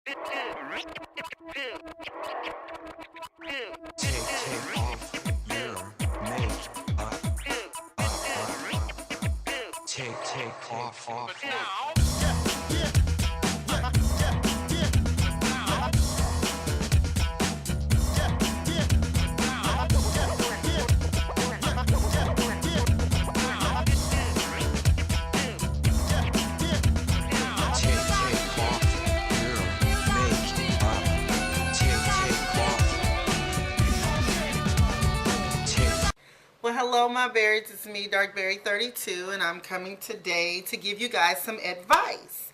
Take off. Well, hello, my berries. It's me, Darkberry32, and I'm coming today to give you guys some advice.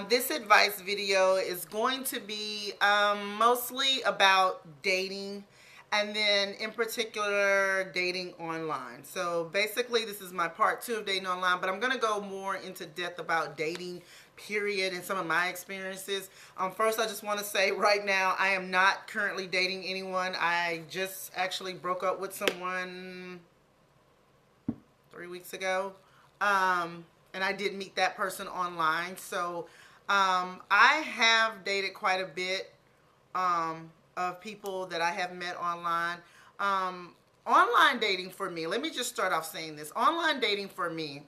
This advice video is going to be mostly about dating, and then in particular dating online. So basically this is my part 2 of dating online, but I'm going to go more into depth about dating period and some of my experiences. First, I just want to say right now I am not currently dating anyone. I just actually broke up with someone 3 weeks ago, and I did meet that person online. So I have dated quite a bit of people that I have met online. Online dating for me, let me just start off saying this. Online dating for me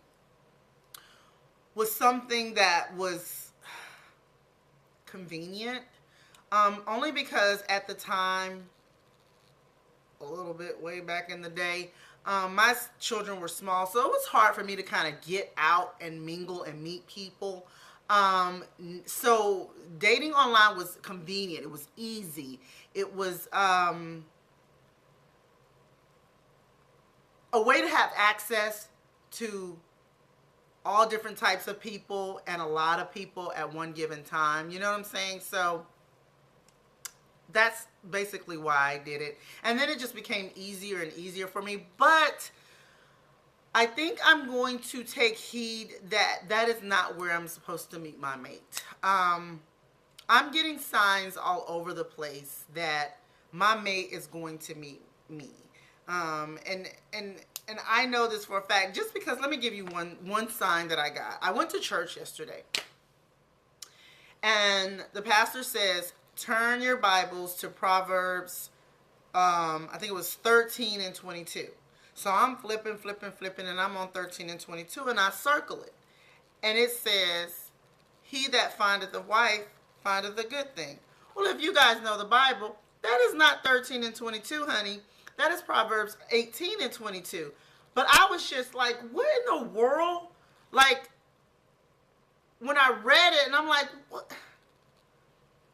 was something that was convenient, only because at the time, a little bit way back in the day, my children were small, so it was hard for me to kind of get out and mingle and meet people. So dating online was convenient. It was easy. It was a way to have access to all different types of people and a lot of people at one given time. You know what I'm saying? So that's basically why I did it. And then it just became easier and easier for me. But I think I'm going to take heed that that is not where I'm supposed to meet my mate. I'm getting signs all over the place that my mate is going to meet me. And I know this for a fact, just because, let me give you one sign that I got. I went to church yesterday, and the pastor says, turn your Bibles to Proverbs, I think it was 13 and 22. So I'm flipping, and I'm on 13 and 22, and I circle it. And it says, he that findeth a wife findeth a good thing. Well, if you guys know the Bible, that is not 13 and 22, honey. That is Proverbs 18 and 22. But I was just like, what in the world? Like, when I read it, and I'm like, what?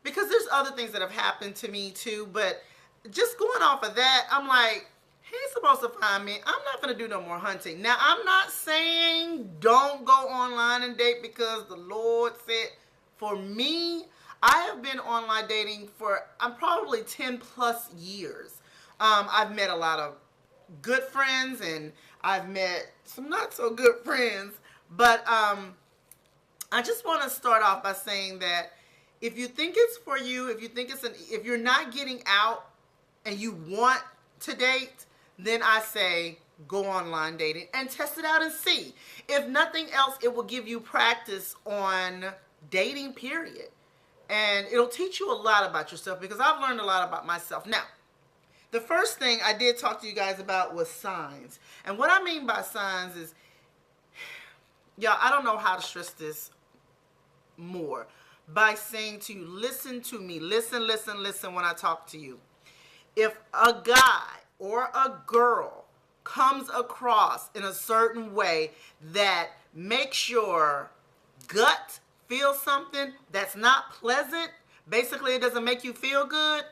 Because there's other things that have happened to me too, but just going off of that, I'm like, he's supposed to find me. I'm not going to do no more hunting. Now, I'm not saying don't go online and date, because the Lord said, for me, I have been online dating for, I'm probably 10 plus years. I've met a lot of good friends, and I've met some not so good friends, but I just want to start off by saying that if you think it's for you, if you're not getting out and you want to date, then I say go online dating and test it out and see. If nothing else, it will give you practice on dating, period. And it'll teach you a lot about yourself, because I've learned a lot about myself. Now, the first thing I did talk to you guys about was signs. And what I mean by signs is, y'all, I don't know how to stress this more, by saying to you, listen to me. Listen when I talk to you. If a guy or a girl comes across in a certain way that makes your gut feel something that's not pleasant, basically it doesn't make you feel good,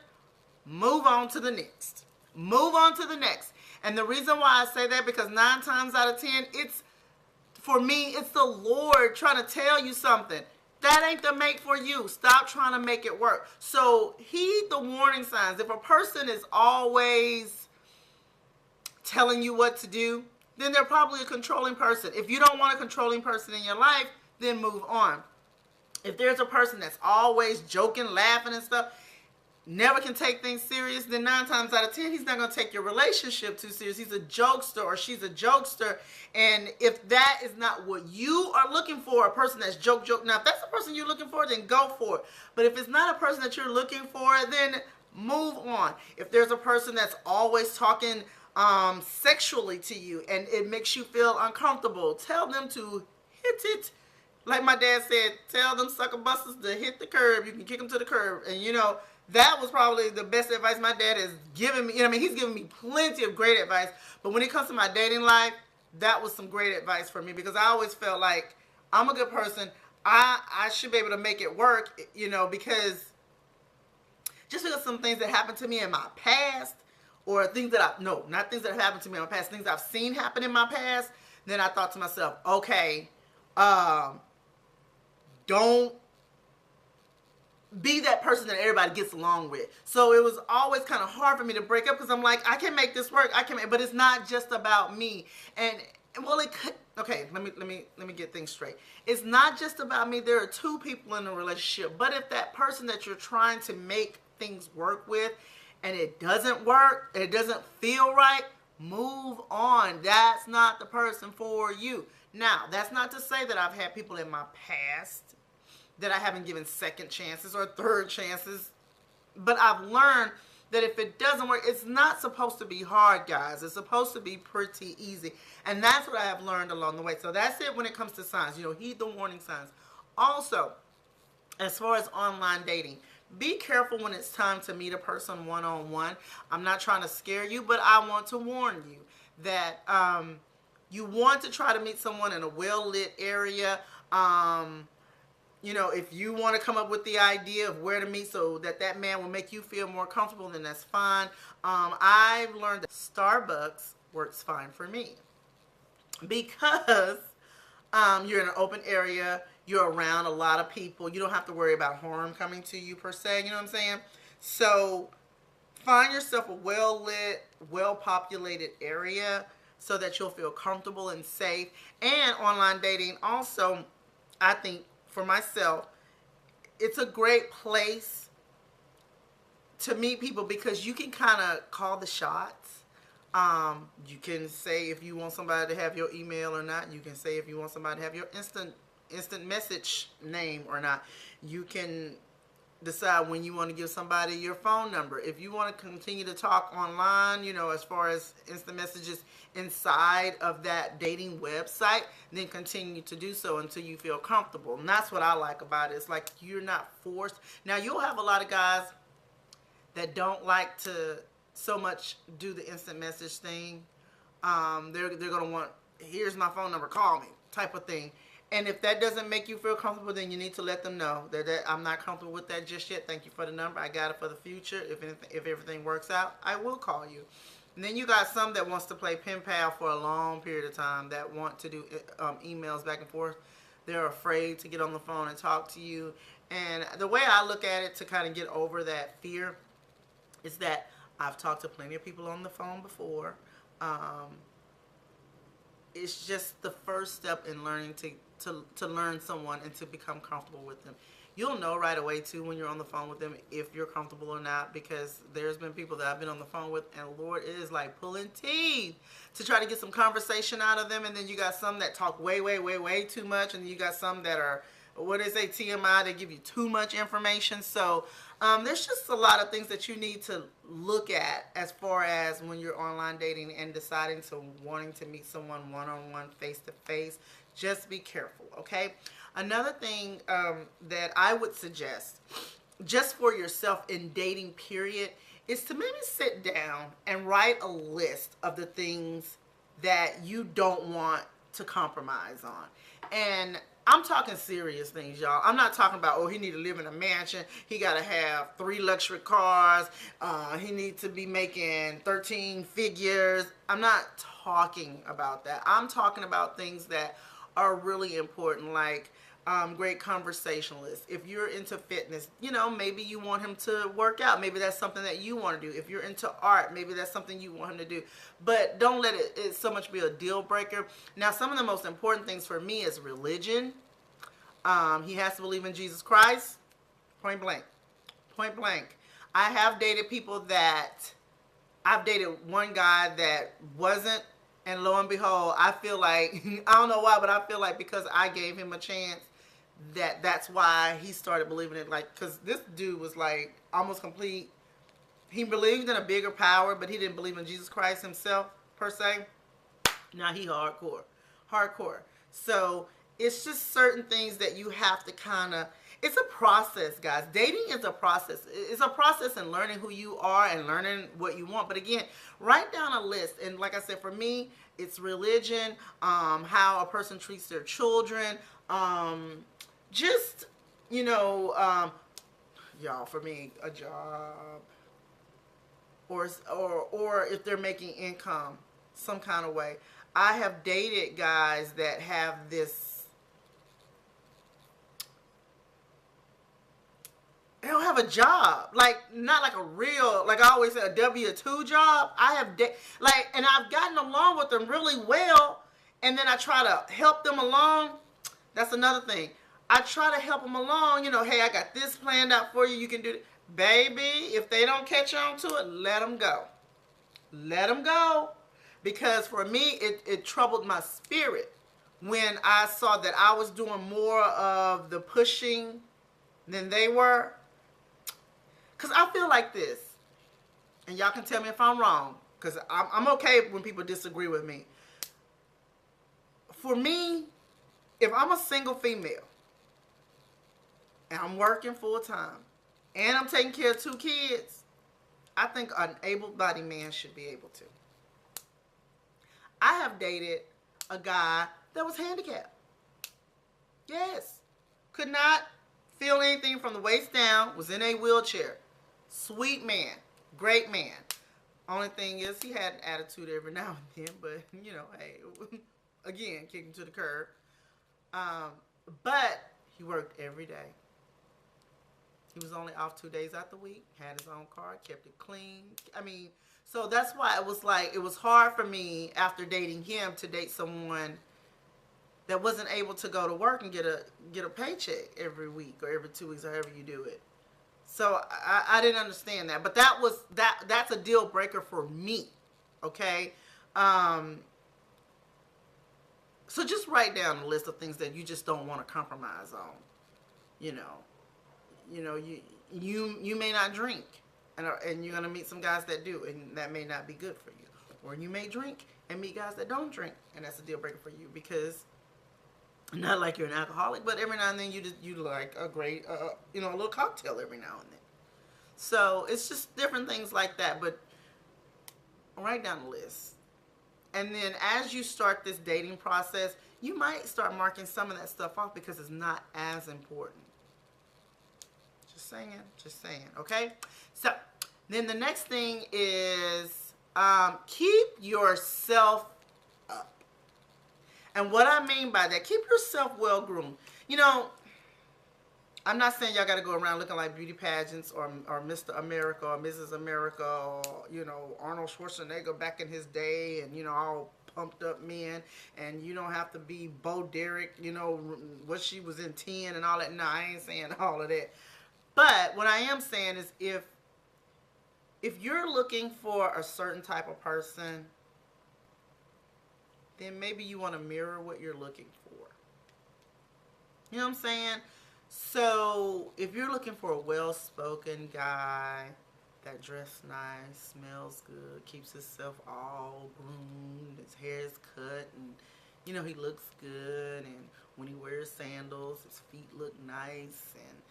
move on to the next. Move on to the next. And the reason why I say that, because 9 times out of 10, for me, it's the Lord trying to tell you something. That ain't the mate for you. Stop trying to make it work. So heed the warning signs. If a person is always telling you what to do, then they're probably a controlling person. If you don't want a controlling person in your life, then move on. If there's a person that's always joking, laughing and stuff, never can take things serious, then 9 times out of 10, he's not going to take your relationship too serious. He's a jokester or she's a jokester. And if that is not what you are looking for, a person that's joke. Now, if that's the person you're looking for, then go for it. But if it's not a person that you're looking for, then move on. If there's a person that's always talking sexually to you and it makes you feel uncomfortable, tell them to hit it. Like my dad said, tell them sucker busters to hit the curb. You can kick them to the curb. And you know, that was probably the best advice my dad has given me. You know, I mean, he's given me plenty of great advice. But when it comes to my dating life, that was some great advice for me, because I always felt like I'm a good person. I should be able to make it work, you know, because just because some things that happened to me in my past, or things that not things that have happened to me in my past, things I've seen happen in my past, then I thought to myself, okay, don't be that person that everybody gets along with. So it was always kind of hard for me to break up, because I'm like, I can make this work. But it's not just about me. And well, it could. Okay, let me get things straight. It's not just about me. There are two people in a relationship. But if that person that you're trying to make things work with, and it doesn't work, and it doesn't feel right, move on. That's not the person for you. Now, that's not to say that I've had people in my past that I haven't given second chances or third chances. But I've learned that if it doesn't work, it's not supposed to be hard, guys. It's supposed to be pretty easy. And that's what I have learned along the way. So that's it when it comes to signs. You know, heed the warning signs. Also, as far as online dating, be careful when it's time to meet a person one-on-one. I'm not trying to scare you, but I want to warn you that you want to try to meet someone in a well-lit area. You know, if you want to come up with the idea of where to meet so that man will make you feel more comfortable, then that's fine. I've learned that Starbucks works fine for me, because you're in an open area, you're around a lot of people, you don't have to worry about harm coming to you per se, you know what I'm saying? So find yourself a well-lit, well-populated area so that you'll feel comfortable and safe. And online dating also, I think, for myself, it's a great place to meet people, because you can kind of call the shots. You can say if you want somebody to have your email or not. You can say if you want somebody to have your instant message name or not. You can decide when you want to give somebody your phone number. If you want to continue to talk online, you know, as far as instant messages inside of that dating website, then continue to do so until you feel comfortable. And that's what I like about it. It's like you're not forced. Now, you'll have a lot of guys that don't like to so much do the instant message thing. They're going to want, here's my phone number, call me, type of thing. And if that doesn't make you feel comfortable, then you need to let them know that I'm not comfortable with that just yet. Thank you for the number. I got it for the future. If everything works out, I will call you. And then you got some that wants to play pen pal for a long period of time, that want to do emails back and forth. They're afraid to get on the phone and talk to you. And the way I look at it to kind of get over that fear is that I've talked to plenty of people on the phone before. It's just the first step in learning to learn someone and to become comfortable with them. You'll know right away too when you're on the phone with them if you're comfortable or not, because there's been people that I've been on the phone with, and Lord, it is like pulling teeth to try to get some conversation out of them. And then you got some that talk way too much, and you got some that are, what is a TMI, they give you too much information. So there's just a lot of things that you need to look at as far as when you're online dating and deciding to wanting to meet someone one-on-one, face-to-face. Just be careful, okay? Another thing that I would suggest, just for yourself in dating period, is to maybe sit down and write a list of the things that you don't want to compromise on. And I'm talking serious things, y'all. I'm not talking about, oh, he need to live in a mansion. He got to have 3 luxury cars. He needs to be making 13 figures. I'm not talking about that. I'm talking about things that are really important, like great conversationalists. If you're into fitness, you know, maybe you want him to work out. Maybe that's something that you want to do. If you're into art, maybe that's something you want him to do. But don't let it so much be a deal breaker. Now, some of the most important things for me is religion. He has to believe in Jesus Christ. Point blank. Point blank. I have dated people that, I've dated one guy that wasn't, and lo and behold, I feel like, I don't know why, but I feel like because I gave him a chance, that's why he started believing it. Like, because this dude was like almost complete. He believed in a bigger power, but he didn't believe in Jesus Christ himself, per se. Now he hardcore. So it's just certain things that you have to kind of, it's a process, guys. Dating is a process. It's a process in learning who you are and learning what you want. But again, write down a list. And like I said, for me, it's religion, how a person treats their children, just, you know, y'all, for me, a job, or if they're making income some kind of way. I have dated guys that have this, they don't have a job, like not like a real, like I always say, a W-2 job. I have like, and I've gotten along with them really well, and then I try to help them along. That's another thing. I try to help them along. You know, hey, I got this planned out for you. You can do it, baby. If they don't catch on to it, let them go. Let them go. Because for me, it troubled my spirit when I saw that I was doing more of the pushing than they were. Because I feel like this, and y'all can tell me if I'm wrong, because I'm okay when people disagree with me. For me, if I'm a single female, and I'm working full time, and I'm taking care of 2 kids, I think an able-bodied man should be able to. I have dated a guy that was handicapped. Yes. Could not feel anything from the waist down, was in a wheelchair. Sweet man. Great man. Only thing is, he had an attitude every now and then, but, you know, hey, again, kick him to the curb. But he worked every day. He was only off 2 days out the week, had his own car, kept it clean. I mean, so that's why it was like, it was hard for me after dating him to date someone that wasn't able to go to work and get a paycheck every week or every 2 weeks, however you do it. So I didn't understand that. But that's a deal breaker for me. Okay? So just write down a list of things that you just don't want to compromise on. You know, you may not drink, and you're going to meet some guys that do, and that may not be good for you. Or you may drink and meet guys that don't drink, and that's a deal breaker for you, because not like you're an alcoholic, but every now and then you like a great, a little cocktail every now and then. So it's just different things like that, but write down a list. And then as you start this dating process, you might start marking some of that stuff off because it's not as important. Just saying, okay? So then the next thing is keep yourself up. And what I mean by that, keep yourself well groomed. You know, I'm not saying y'all got to go around looking like beauty pageants or Mr. America or Mrs. America or, Arnold Schwarzenegger back in his day and, all pumped up men. And you don't have to be Bo Derek, what she was in 10 and all that. No, I ain't saying all of that. But what I am saying is if you're looking for a certain type of person, then maybe you want to mirror what you're looking for. You know what I'm saying? So if you're looking for a well-spoken guy that dressed nice, smells good, keeps himself all groomed, his hair is cut, and he looks good, and when he wears sandals, his feet look nice, and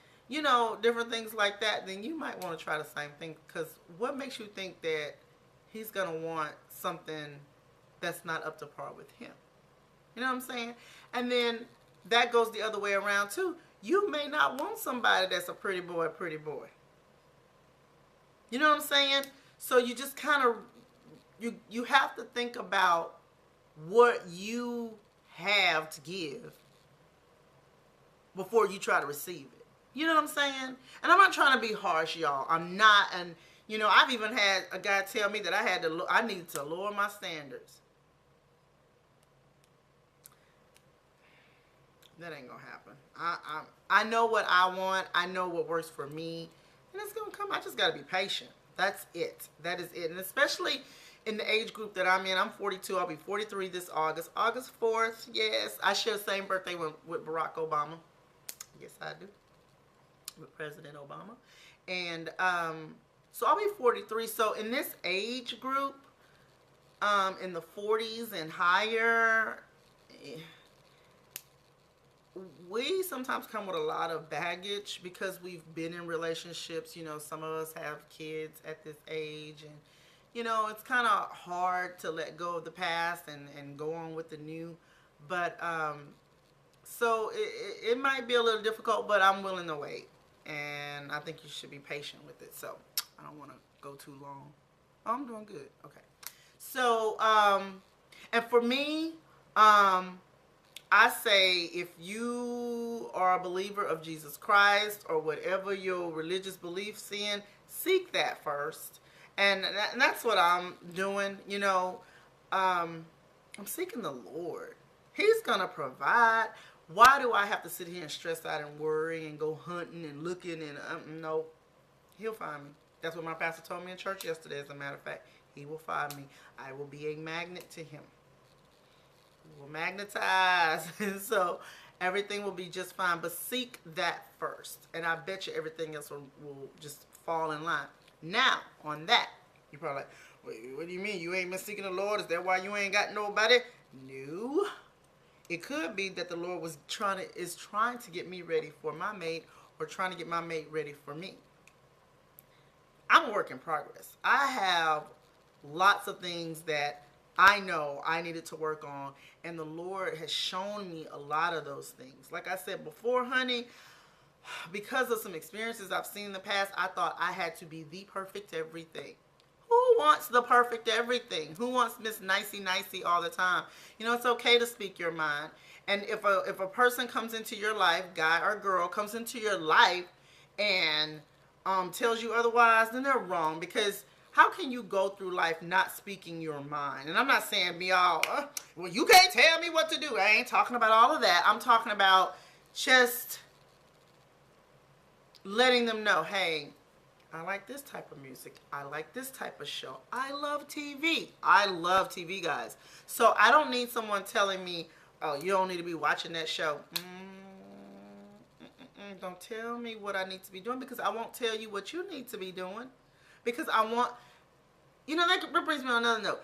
different things like that, then you might want to try the same thing, because what makes you think that he's going to want something that's not up to par with him? You know what I'm saying? And then that goes the other way around too. You may not want somebody that's a pretty boy. You know what I'm saying? So you just kind of, you have to think about what you have to give before you try to receive it. You know what I'm saying? And I'm not trying to be harsh, y'all. I'm not. And, I've even had a guy tell me that I needed to lower my standards. That ain't gonna happen. I know what I want. I know what works for me. And it's going to come. I just got to be patient. That's it. That is it. And especially in the age group that I'm in, I'm 42. I'll be 43 this August. August 4th, yes. I share the same birthday with Barack Obama. Yes, I do. With President Obama. And so I'll be 43. So in this age group, in the 40s and higher, we sometimes come with a lot of baggage because we've been in relationships. You know, some of us have kids at this age, and you know, it's kind of hard to let go of the past and go on with the new. But so it might be a little difficult, but I'm willing to wait, and I think you should be patient with it. So I don't want to go too long. Oh, I'm doing good. Okay. So and for me, I say if you are a believer of Jesus Christ or whatever your religious beliefs in, seek that first. And that's what I'm doing. You know, I'm seeking the Lord. He's going to provide. Why do I have to sit here and stress out and worry and go hunting and looking and no, he'll find me. That's what my pastor told me in church yesterday, as a matter of fact. He will find me. I will be a magnet to him. Will magnetize, and so everything will be just fine. But seek that first, and I bet you everything else will just fall in line. Now, on that, you're probably like, wait, what do you mean? You ain't been seeking the Lord? Is that why you ain't got nobody? No. It could be that the Lord is trying to get me ready for my mate, or trying to get my mate ready for me. I'm a work in progress. I have lots of things that I know I needed to work on, and the Lord has shown me a lot of those things. Like I said before, honey, because of some experiences I've seen in the past, I thought I had to be the perfect everything. Who wants the perfect everything? Who wants Miss Nicey Nicey all the time? You know, it's okay to speak your mind. And if a person comes into your life, guy or girl comes into your life and tells you otherwise, then they're wrong. Because how can you go through life not speaking your mind? And I'm not saying be all, well, you can't tell me what to do. I ain't talking about all of that. I'm talking about just letting them know, hey, I like this type of music. I like this type of show. I love TV. I love TV, guys. So I don't need someone telling me, oh, you don't need to be watching that show. Don't tell me what I need to be doing, because I won't tell you what you need to be doing. Because I want, you know, that brings me on another note.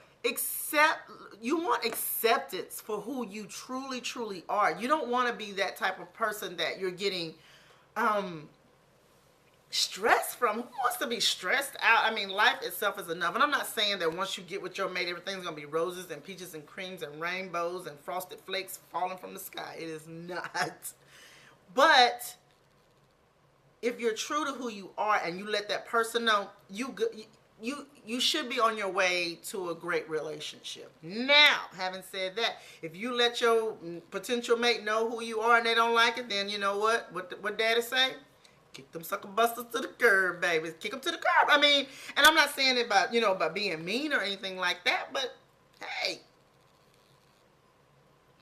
You want acceptance for who you truly, truly are. You don't want to be that type of person that you're getting stress from. Who wants to be stressed out? I mean, life itself is enough. And I'm not saying that once you get with your mate, everything's going to be roses and peaches and creams and rainbows and frosted flakes falling from the sky. It is not. But if you're true to who you are and you let that person know, you should be on your way to a great relationship. Now, having said that, if you let your potential mate know who you are and they don't like it, then you know what daddy say? Kick them sucker busters to the curb, baby. Kick them to the curb. I mean, and I'm not saying it about being mean or anything like that, but hey,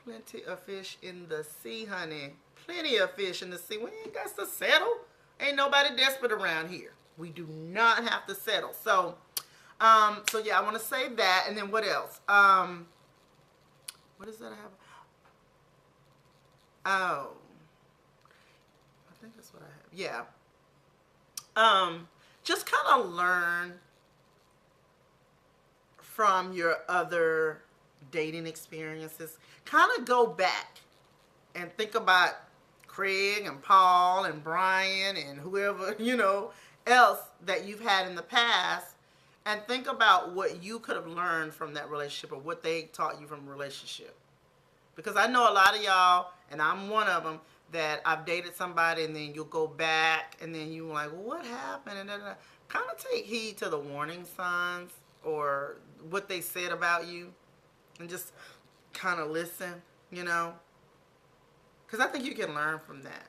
plenty of fish in the sea, honey. Plenty of fish in the sea. We ain't got to settle. Ain't nobody desperate around here. We do not have to settle. So yeah, I want to say that. And then what else? What is that I have? Oh, I think that's what I have. Yeah. Just kind of learn from your other dating experiences. Kind of go back and think about Craig and Paul and Brian and whoever, else that you've had in the past, and think about what you could have learned from that relationship, or what they taught you from a relationship. Because I know a lot of y'all, and I'm one of them, that I've dated somebody and then you'll go back and then you're like, well, what happened? And then kind of take heed to the warning signs or what they said about you, and just kind of listen, because I think you can learn from that.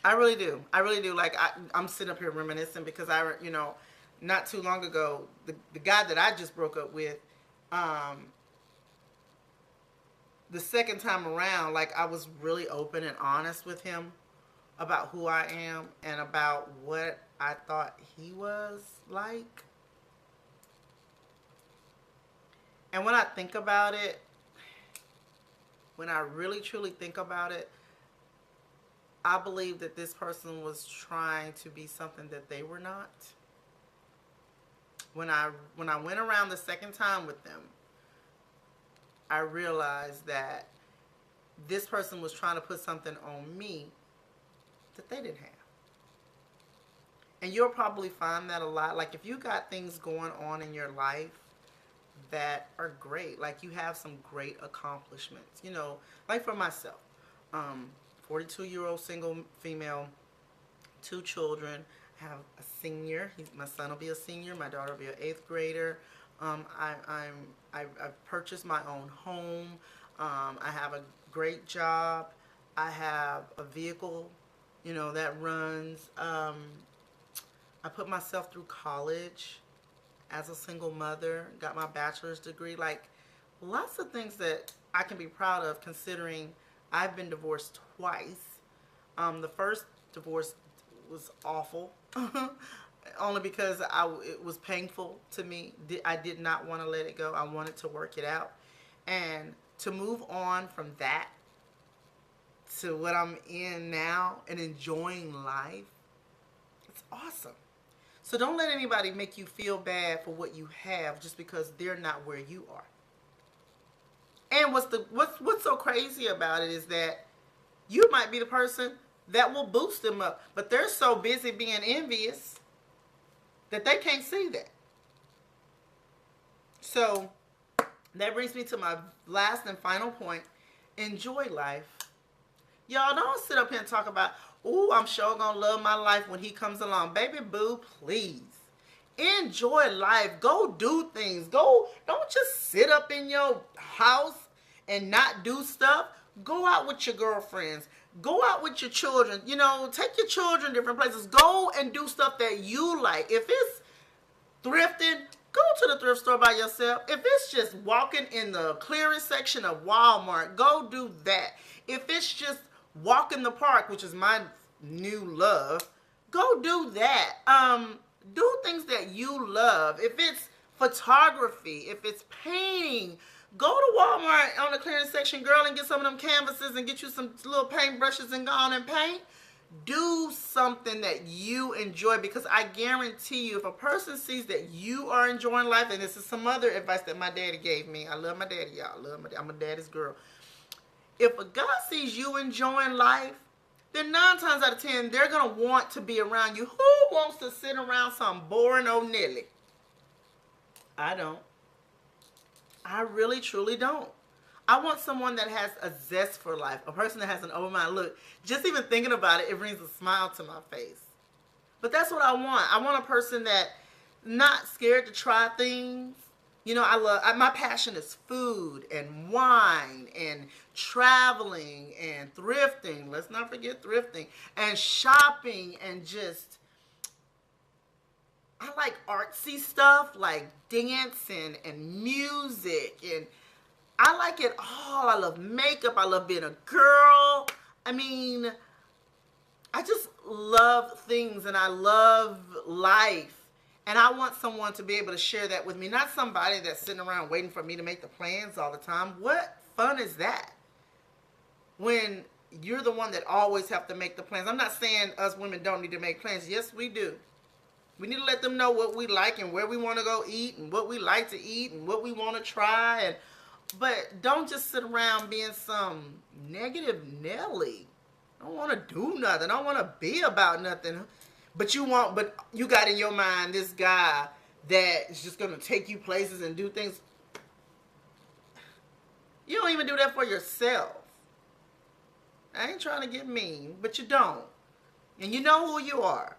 I really do. I really do. Like, I'm sitting up here reminiscing because not too long ago, the guy that I just broke up with, the second time around, like, I was really open and honest with him about who I am and about what I thought he was like. And when I think about it, when I really truly think about it, I believe that this person was trying to be something that they were not. When I went around the second time with them, I realized that this person was trying to put something on me that they didn't have. And you'll probably find that a lot. Like if you got things going on in your life that are great, like you have some great accomplishments, you know, like for myself, 42-year-old single female, 2 children, have a senior. My son will be a senior. My daughter will be an 8th grader. I've purchased my own home. I have a great job. I have a vehicle, you know, that runs. I put myself through college as a single mother. Got my bachelor's degree. Like lots of things that I can be proud of, considering I've been divorced twice. The first divorce was awful. Only because it was painful to me. I did not want to let it go. I wanted to work it out. And to move on from that to what I'm in now and enjoying life, it's awesome. So don't let anybody make you feel bad for what you have just because they're not where you are. And what's so crazy about it is that you might be the person that will boost them up, but they're so busy being envious that they can't see that. So that brings me to my last and final point. Enjoy life. Y'all don't sit up here and talk about, ooh, I'm sure gonna love my life when he comes along. Baby boo, please. Enjoy life. Go do things. Don't just sit up in your house and not do stuff. Go out with your girlfriends. Go out with your children. You know, take your children different places. Go and do stuff that you like. If it's thrifting, go to the thrift store by yourself. If it's just walking in the clearance section of Walmart, go do that. If it's just walk in the park, which is my new love, go do that. Do things that you love. If it's photography, if it's painting, go to Walmart on the clearance section, girl, and get some of them canvases and get you some little paint brushes and go on and paint. Do something that you enjoy, because I guarantee you, if a person sees that you are enjoying life, and this is some other advice that my daddy gave me. I love my daddy, y'all. I'm a daddy's girl. If a guy sees you enjoying life, then 9 times out of 10, they're going to want to be around you. Who wants to sit around some boring old Nelly? I don't. I really, truly don't. I want someone that has a zest for life, a person that has an open mind. Look, just even thinking about it, it brings a smile to my face. But that's what I want. I want a person that not scared to try things. You know, my passion is food and wine and traveling and thrifting. Let's not forget thrifting and shopping, and just, I like artsy stuff like dancing and music, and I like it all. I love makeup. I love being a girl. I mean, I just love things, and I love life. And I want someone to be able to share that with me. Not somebody that's sitting around waiting for me to make the plans all the time. What fun is that? When you're the one that always have to make the plans. I'm not saying us women don't need to make plans. Yes, we do. We need to let them know what we like and where we want to go eat and what we like to eat and what we want to try. But don't just sit around being some negative Nelly. I don't want to do nothing. I don't want to be about nothing. But you got in your mind this guy that is just going to take you places and do things. You don't even do that for yourself. I ain't trying to get mean, but you don't. And you know who you are.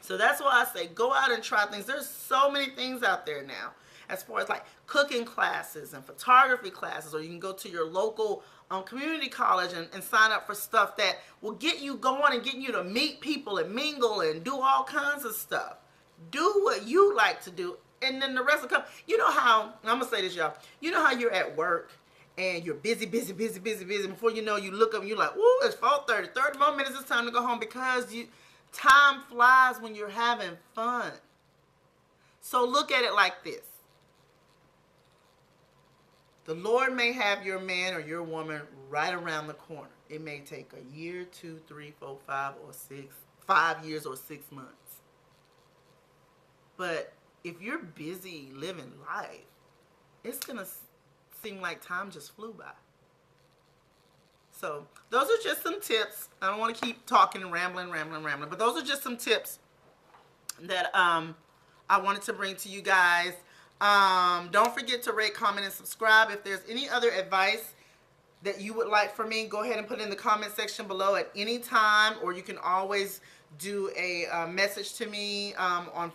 So that's why I say go out and try things. There's so many things out there now, as far as like cooking classes and photography classes, or you can go to your local community college and sign up for stuff that will get you going and getting you to meet people and mingle and do all kinds of stuff. Do what you like to do, and then the rest will come. You know how, I'm going to say this, y'all. You know how you're at work and you're busy. Before you know, you look up and you're like, ooh, it's 4:30. 30 more minutes, it's time to go home, because time flies when you're having fun. So look at it like this. The Lord may have your man or your woman right around the corner. It may take a year, 2, 3, 4, 5, or 6, 5 years or 6 months. But if you're busy living life, it's going to seem like time just flew by. So those are just some tips. I don't want to keep talking and rambling, but those are just some tips that I wanted to bring to you guys. Don't forget to rate, comment, and subscribe. If there's any other advice that you would like from me, go ahead and put it in the comment section below at any time, or you can always do a message to me on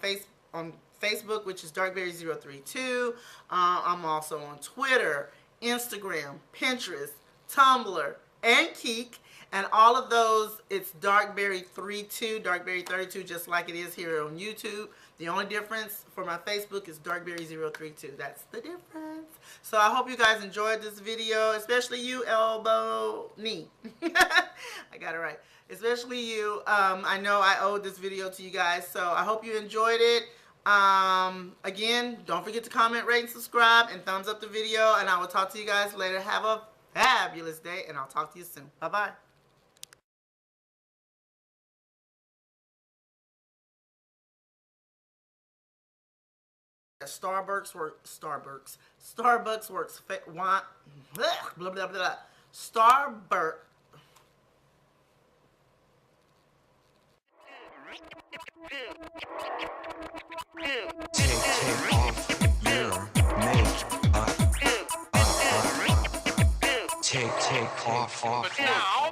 Facebook, which is Darkberry032. I'm also on Twitter, Instagram, Pinterest, Tumblr, and Keek. And all of those, it's Darkberry32, Darkberry32, just like it is here on YouTube. The only difference for my Facebook is Darkberry032. That's the difference. So I hope you guys enjoyed this video, especially you, Elbow Knee. I got it right. Especially you. I know I owed this video to you guys, so I hope you enjoyed it. Again, don't forget to comment, rate, and subscribe, and thumbs up the video, and I will talk to you guys later. Have a fabulous day, and I'll talk to you soon. Bye-bye. Starbucks works. Blah, blah, blah, blah. Starbucks. Take off your makeup. Take off. But now